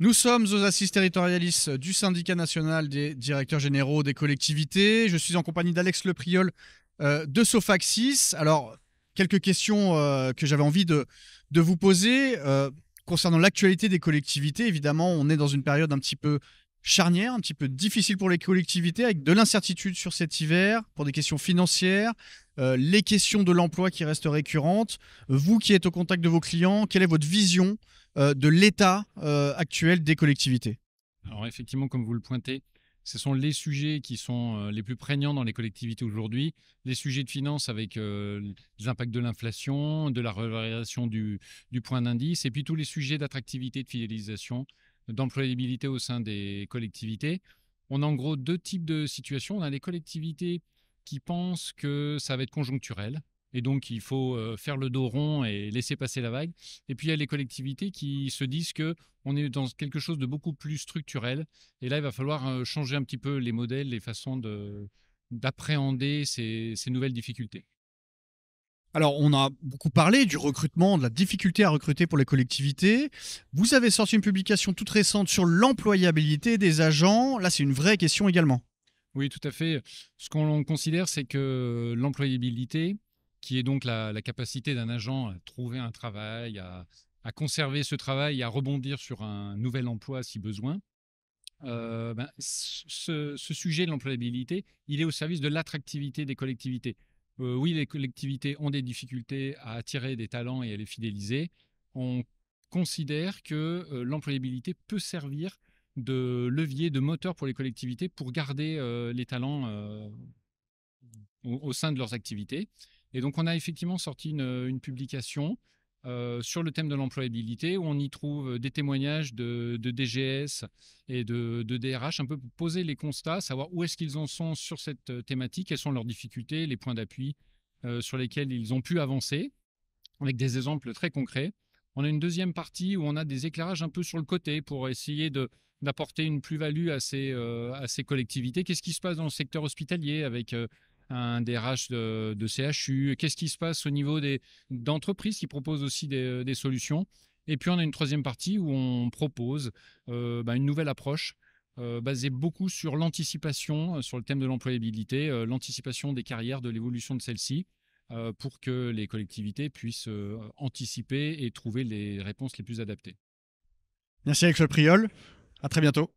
Nous sommes aux Assises territorialistes du syndicat national des directeurs généraux des collectivités. Je suis en compagnie d'Alex Lepriol de Sofaxis. Alors, quelques questions que j'avais envie de vous poser concernant l'actualité des collectivités. Évidemment, on est dans une période un petit peu charnière, un petit peu difficile pour les collectivités, avec de l'incertitude sur cet hiver, pour des questions financières, les questions de l'emploi qui restent récurrentes. Vous qui êtes au contact de vos clients, quelle est votre vision de l'état actuel des collectivités? Alors effectivement, comme vous le pointez, ce sont les sujets qui sont les plus prégnants dans les collectivités aujourd'hui. Les sujets de finance avec les impacts de l'inflation, de la revalorisation du point d'indice, et puis tous les sujets d'attractivité, de fidélisation, d'employabilité au sein des collectivités. On a en gros deux types de situations. On a les collectivités qui pensent que ça va être conjoncturel, et donc il faut faire le dos rond et laisser passer la vague. Et puis il y a les collectivités qui se disent que on est dans quelque chose de beaucoup plus structurel. Et là, il va falloir changer un petit peu les modèles, les façons d'appréhender ces nouvelles difficultés. Alors, on a beaucoup parlé du recrutement, de la difficulté à recruter pour les collectivités. Vous avez sorti une publication toute récente sur l'employabilité des agents. Là, c'est une vraie question également. Oui, tout à fait. Ce qu'on considère, c'est que l'employabilité, qui est donc la capacité d'un agent à trouver un travail, à conserver ce travail, à rebondir sur un nouvel emploi si besoin, ce sujet de l'employabilité, il est au service de l'attractivité des collectivités. Oui, les collectivités ont des difficultés à attirer des talents et à les fidéliser. On considère que l'employabilité peut servir de levier, de moteur pour les collectivités pour garder les talents au sein de leurs activités. Et donc, on a effectivement sorti une publication sur le thème de l'employabilité où on y trouve des témoignages de DGS et de DRH, un peu pour poser les constats, savoir où est-ce qu'ils en sont sur cette thématique, quelles sont leurs difficultés, les points d'appui sur lesquels ils ont pu avancer, avec des exemples très concrets. On a une deuxième partie où on a des éclairages un peu sur le côté pour essayer d'apporter une plus-value à ces collectivités. Qu'est-ce qui se passe dans le secteur hospitalier avec un DRH de CHU? Qu'est-ce qui se passe au niveau d'entreprises qui proposent aussi des solutions? Et puis on a une troisième partie où on propose une nouvelle approche basée beaucoup sur l'anticipation, sur le thème de l'employabilité, l'anticipation des carrières, de l'évolution de celles-ci, pour que les collectivités puissent anticiper et trouver les réponses les plus adaptées. Merci Alex Lepriol. À très bientôt.